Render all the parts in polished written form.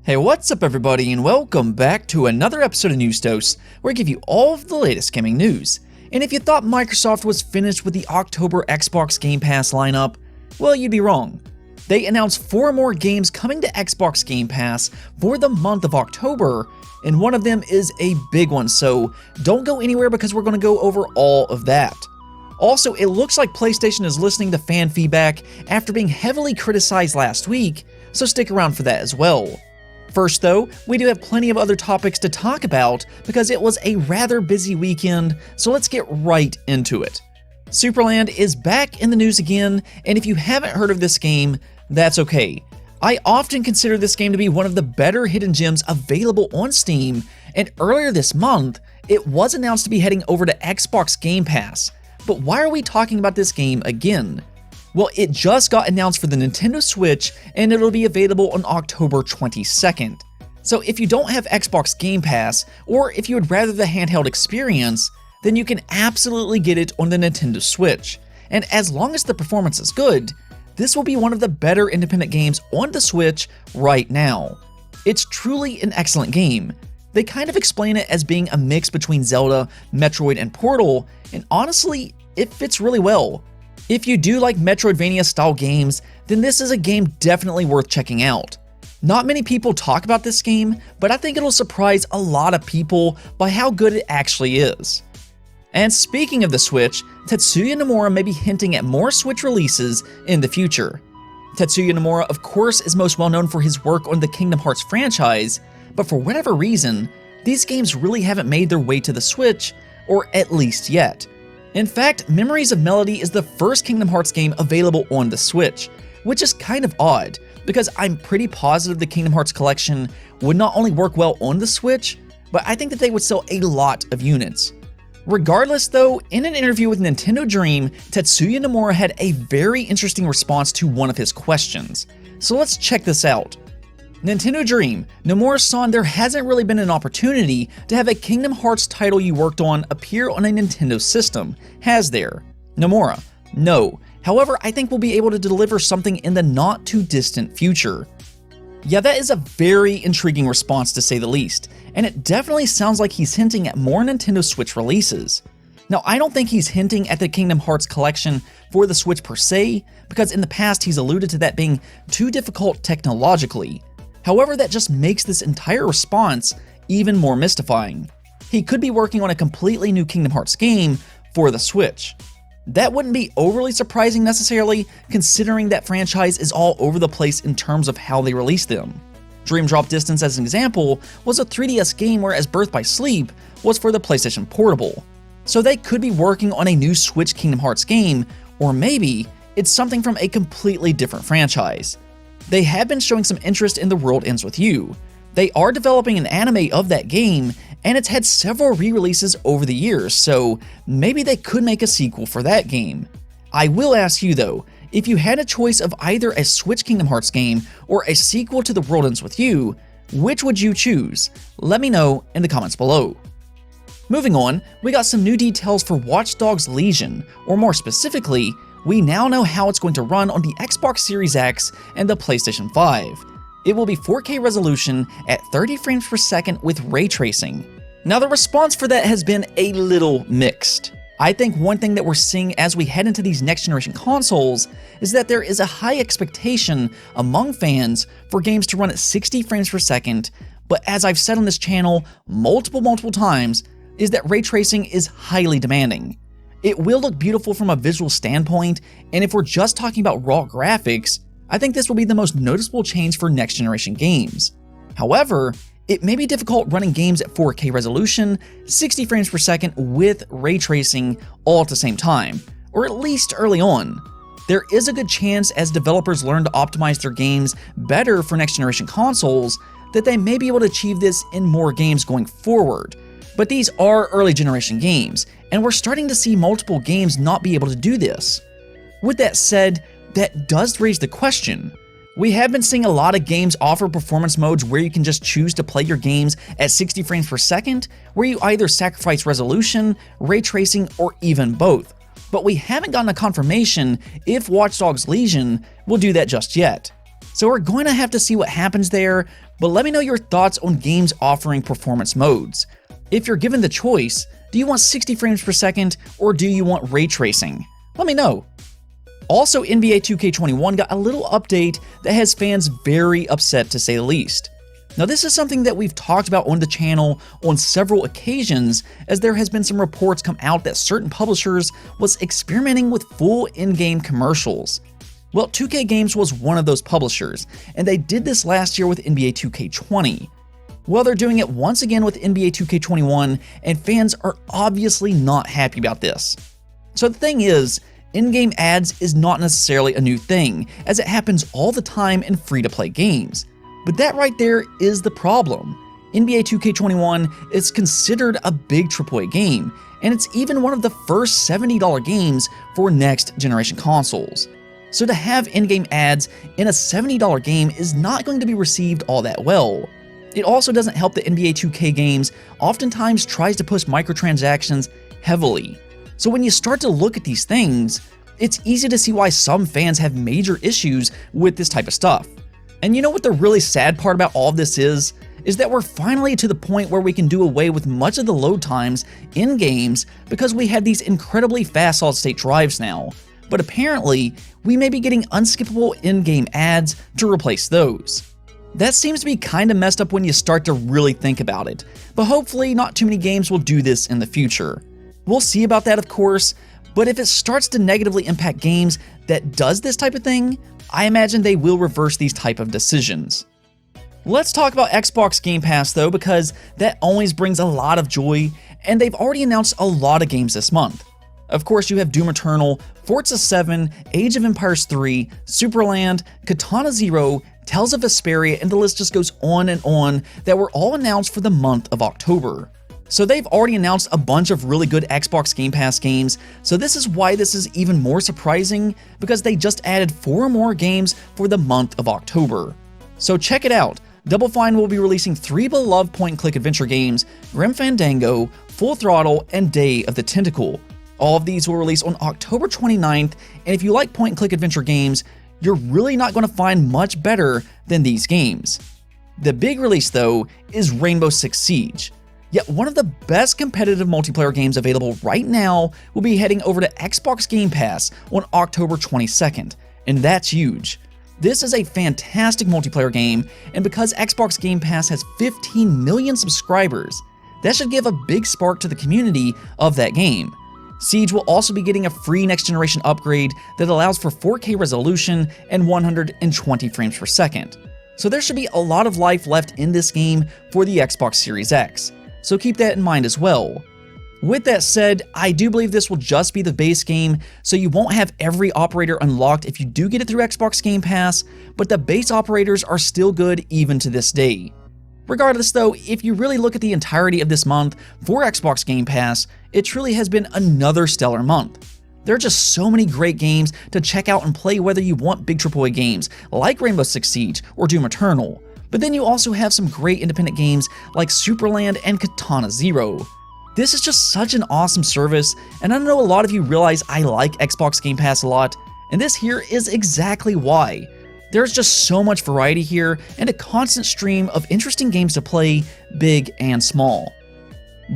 Hey, what's up everybody, and welcome back to another episode of News Dose, where I give you all of the latest gaming news. And if you thought Microsoft was finished with the October Xbox Game Pass lineup, well, you'd be wrong. They announced 4 more games coming to Xbox Game Pass for the month of October, and one of them is a big one, so don't go anywhere because we're going to go over all of that. Also, it looks like PlayStation is listening to fan feedback after being heavily criticized last week, so stick around for that as well. First though, we do have plenty of other topics to talk about because it was a rather busy weekend, so let's get right into it. Superland is back in the news again, and if you haven't heard of this game, that's okay. I often consider this game to be one of the better hidden gems available on Steam, and earlier this month, it was announced to be heading over to Xbox Game Pass. But why are we talking about this game again? Well, it just got announced for the Nintendo Switch, and it'll be available on October 22nd. So if you don't have Xbox Game Pass, or if you would rather the handheld experience, then you can absolutely get it on the Nintendo Switch. And as long as the performance is good, this will be one of the better independent games on the Switch right now. It's truly an excellent game. They kind of explain it as being a mix between Zelda, Metroid, and Portal, and honestly, it fits really well. If you do like Metroidvania style games, then this is a game definitely worth checking out. Not many people talk about this game, but I think it'll surprise a lot of people by how good it actually is. And speaking of the Switch, Tetsuya Nomura may be hinting at more Switch releases in the future. Tetsuya Nomura, of course, is most well known for his work on the Kingdom Hearts franchise, but for whatever reason, these games really haven't made their way to the Switch, or at least yet. In fact, Memories of Melody is the first Kingdom Hearts game available on the Switch, which is kind of odd, because I'm pretty positive the Kingdom Hearts collection would not only work well on the Switch, but I think that they would sell a lot of units. Regardless though, in an interview with Nintendo Dream, Tetsuya Nomura had a very interesting response to one of his questions. So let's check this out. Nintendo Dream, Nomura-san, there hasn't really been an opportunity to have a Kingdom Hearts title you worked on appear on a Nintendo system, has there? Nomura, no. However, I think we'll be able to deliver something in the not too distant future. Yeah, that is a very intriguing response to say the least, and it definitely sounds like he's hinting at more Nintendo Switch releases. Now, I don't think he's hinting at the Kingdom Hearts collection for the Switch per se, because in the past he's alluded to that being too difficult technologically. However, that just makes this entire response even more mystifying. He could be working on a completely new Kingdom Hearts game for the Switch. That wouldn't be overly surprising necessarily, considering that franchise is all over the place in terms of how they release them. Dream Drop Distance, as an example, was a 3DS game, whereas Birth by Sleep was for the PlayStation Portable. So they could be working on a new Switch Kingdom Hearts game, or maybe it's something from a completely different franchise. They have been showing some interest in The World Ends With You. They are developing an anime of that game, and it's had several re-releases over the years, so maybe they could make a sequel for that game. I will ask you though, if you had a choice of either a Switch Kingdom Hearts game or a sequel to The World Ends With You, which would you choose? Let me know in the comments below. Moving on, we got some new details for Watch Dogs Legion, or more specifically, we now know how it's going to run on the Xbox Series X and the PlayStation 5. It will be 4K resolution at 30 frames per second with ray tracing. Now the response for that has been a little mixed. I think one thing that we're seeing as we head into these next generation consoles is that there is a high expectation among fans for games to run at 60 frames per second, but as I've said on this channel multiple times, is that ray tracing is highly demanding. It will look beautiful from a visual standpoint, and if we're just talking about raw graphics, I think this will be the most noticeable change for next generation games. However, it may be difficult running games at 4K resolution, 60 frames per second with ray tracing all at the same time, or at least early on. There is a good chance as developers learn to optimize their games better for next generation consoles that they may be able to achieve this in more games going forward. But these are early generation games, and we're starting to see multiple games not be able to do this. With that said, that does raise the question. We have been seeing a lot of games offer performance modes where you can just choose to play your games at 60 frames per second, where you either sacrifice resolution, ray tracing, or even both. But we haven't gotten a confirmation if Watch Dogs Legion will do that just yet. So we're going to have to see what happens there, but let me know your thoughts on games offering performance modes. If you're given the choice, do you want 60 frames per second or do you want ray tracing? Let me know. Also, NBA 2K21 got a little update that has fans very upset to say the least. Now, this is something that we've talked about on the channel on several occasions, as there has been some reports come out that certain publishers was experimenting with full in-game commercials. Well, 2K Games was one of those publishers, and they did this last year with NBA 2K20. Well, they're doing it once again with NBA 2K21, and fans are obviously not happy about this. So the thing is, in-game ads is not necessarily a new thing, as it happens all the time in free-to-play games. But that right there is the problem. NBA 2K21 is considered a big AAA game, and it's even one of the first $70 games for next-generation consoles. So to have in-game ads in a $70 game is not going to be received all that well. It also doesn't help that NBA 2K Games oftentimes tries to push microtransactions heavily. So when you start to look at these things, it's easy to see why some fans have major issues with this type of stuff. And you know what the really sad part about all of this is that we're finally to the point where we can do away with much of the load times in games because we have these incredibly fast solid-state drives now. But apparently, we may be getting unskippable in-game ads to replace those. That seems to be kinda messed up when you start to really think about it, but hopefully not too many games will do this in the future. We'll see about that, of course, but if it starts to negatively impact games that does this type of thing, I imagine they will reverse these type of decisions. Let's talk about Xbox Game Pass though, because that always brings a lot of joy, and they've already announced a lot of games this month. Of course, you have Doom Eternal, Forza 7, Age of Empires 3, Superland, Katana Zero, Tales of Vesperia, and the list just goes on and on that were all announced for the month of October. So they've already announced a bunch of really good Xbox Game Pass games, so this is why this is even more surprising, because they just added 4 more games for the month of October. So check it out. Double Fine will be releasing 3 beloved point-and-click adventure games, Grim Fandango, Full Throttle, and Day of the Tentacle. All of these will release on October 29th, and if you like point-and-click adventure games, you're really not going to find much better than these games. The big release though is Rainbow Six Siege. Yet one of the best competitive multiplayer games available right now will be heading over to Xbox Game Pass on October 22nd, and that's huge. This is a fantastic multiplayer game, and because Xbox Game Pass has 15 million subscribers, that should give a big spark to the community of that game. Siege will also be getting a free next-generation upgrade that allows for 4K resolution and 120 frames per second. So there should be a lot of life left in this game for the Xbox Series X. So keep that in mind as well. With that said, I do believe this will just be the base game, so you won't have every operator unlocked if you do get it through Xbox Game Pass, but the base operators are still good even to this day. Regardless though, if you really look at the entirety of this month for Xbox Game Pass, it truly has been another stellar month. There are just so many great games to check out and play, whether you want big AAA games like Rainbow Six Siege or Doom Eternal. But then you also have some great independent games like Superland and Katana Zero. This is just such an awesome service, and I know a lot of you realize I like Xbox Game Pass a lot, and this here is exactly why. There's just so much variety here, and a constant stream of interesting games to play, big and small.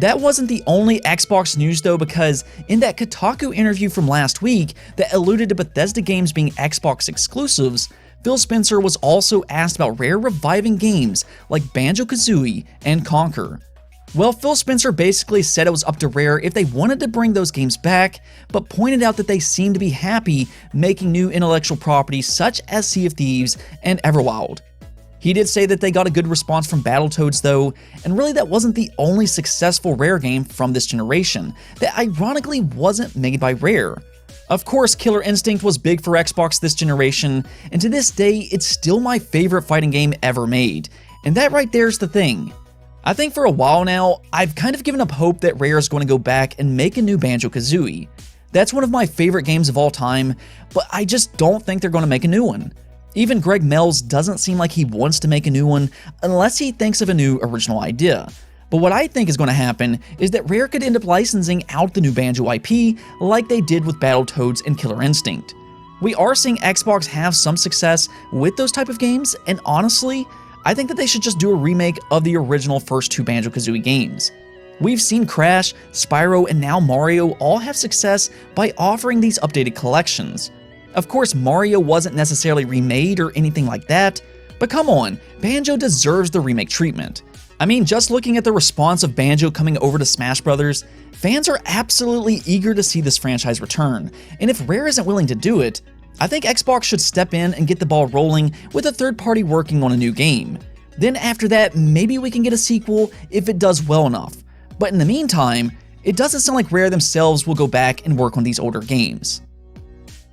That wasn't the only Xbox news though, because in that Kotaku interview from last week that alluded to Bethesda games being Xbox exclusives, Phil Spencer was also asked about Rare reviving games like Banjo-Kazooie and Conker. Well, Phil Spencer basically said it was up to Rare if they wanted to bring those games back, but pointed out that they seem to be happy making new intellectual properties such as Sea of Thieves and Everwild. He did say that they got a good response from Battletoads though, and really that wasn't the only successful Rare game from this generation that ironically wasn't made by Rare. Of course, Killer Instinct was big for Xbox this generation, and to this day, it's still my favorite fighting game ever made. And that right there's the thing. I think for a while now, I've kind of given up hope that Rare is going to go back and make a new Banjo-Kazooie. That's one of my favorite games of all time, but I just don't think they're going to make a new one. Even Greg Mells doesn't seem like he wants to make a new one unless he thinks of a new original idea. But what I think is going to happen is that Rare could end up licensing out the new Banjo IP like they did with Battletoads and Killer Instinct. We are seeing Xbox have some success with those type of games, and honestly, I think that they should just do a remake of the original first 2 Banjo-Kazooie games. We've seen Crash, Spyro, and now Mario all have success by offering these updated collections. Of course, Mario wasn't necessarily remade or anything like that, but come on, Banjo deserves the remake treatment. I mean, just looking at the response of Banjo coming over to Smash Bros., fans are absolutely eager to see this franchise return, and if Rare isn't willing to do it, I think Xbox should step in and get the ball rolling with a third party working on a new game. Then after that, maybe we can get a sequel if it does well enough. But in the meantime, it doesn't sound like Rare themselves will go back and work on these older games.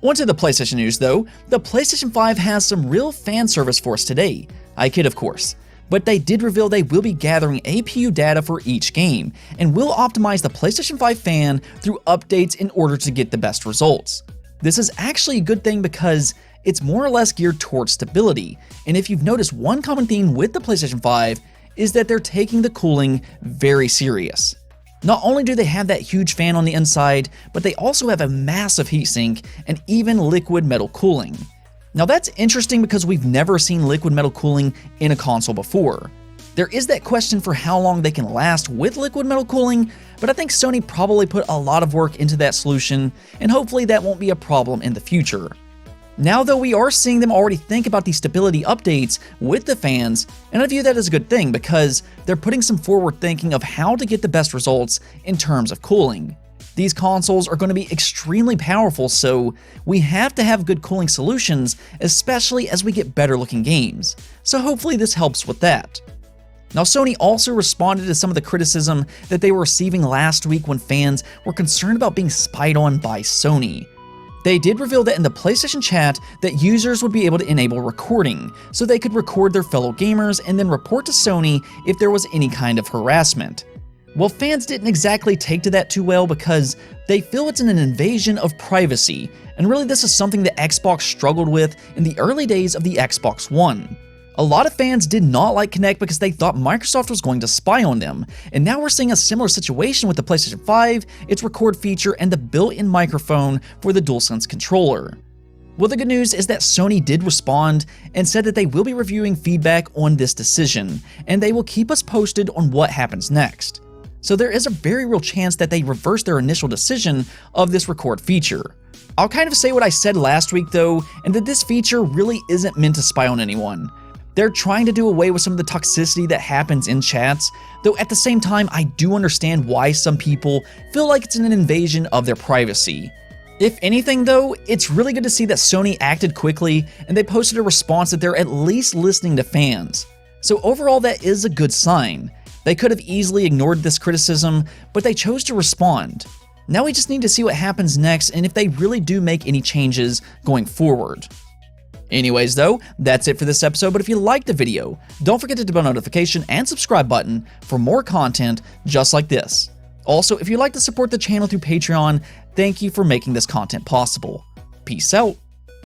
Onto the PlayStation news though, the PlayStation 5 has some real fan service for us today. I kid of course. But they did reveal they will be gathering APU data for each game, and will optimize the PlayStation 5 fan through updates in order to get the best results. This is actually a good thing because it's more or less geared towards stability, and if you've noticed, one common theme with the PlayStation 5 is that they're taking the cooling very serious. Not only do they have that huge fan on the inside, but they also have a massive heatsink and even liquid metal cooling. Now that's interesting because we've never seen liquid metal cooling in a console before. There is that question for how long they can last with liquid metal cooling, but I think Sony probably put a lot of work into that solution, and hopefully that won't be a problem in the future. Now though, we are seeing them already think about these stability updates with the fans, and I view that as a good thing because they're putting some forward thinking of how to get the best results in terms of cooling. These consoles are going to be extremely powerful, so we have to have good cooling solutions, especially as we get better looking games. So hopefully this helps with that. Now Sony also responded to some of the criticism that they were receiving last week when fans were concerned about being spied on by Sony. They did reveal that in the PlayStation chat that users would be able to enable recording, so they could record their fellow gamers and then report to Sony if there was any kind of harassment. Well, fans didn't exactly take to that too well because they feel it's an invasion of privacy, and really this is something that Xbox struggled with in the early days of the Xbox One. A lot of fans did not like Kinect because they thought Microsoft was going to spy on them, and now we're seeing a similar situation with the PlayStation 5, its record feature, and the built-in microphone for the DualSense controller. Well, the good news is that Sony did respond and said that they will be reviewing feedback on this decision, and they will keep us posted on what happens next. So there is a very real chance that they reverse their initial decision of this record feature. I'll kind of say what I said last week though, and that this feature really isn't meant to spy on anyone. They're trying to do away with some of the toxicity that happens in chats, though at the same time I do understand why some people feel like it's an invasion of their privacy. If anything though, it's really good to see that Sony acted quickly and they posted a response that they're at least listening to fans. So overall that is a good sign. They could have easily ignored this criticism, but they chose to respond. Now we just need to see what happens next and if they really do make any changes going forward. Anyways though, that's it for this episode, but if you liked the video, don't forget to hit the bell notification and subscribe button for more content just like this. Also, if you'd like to support the channel through Patreon, thank you for making this content possible. Peace out.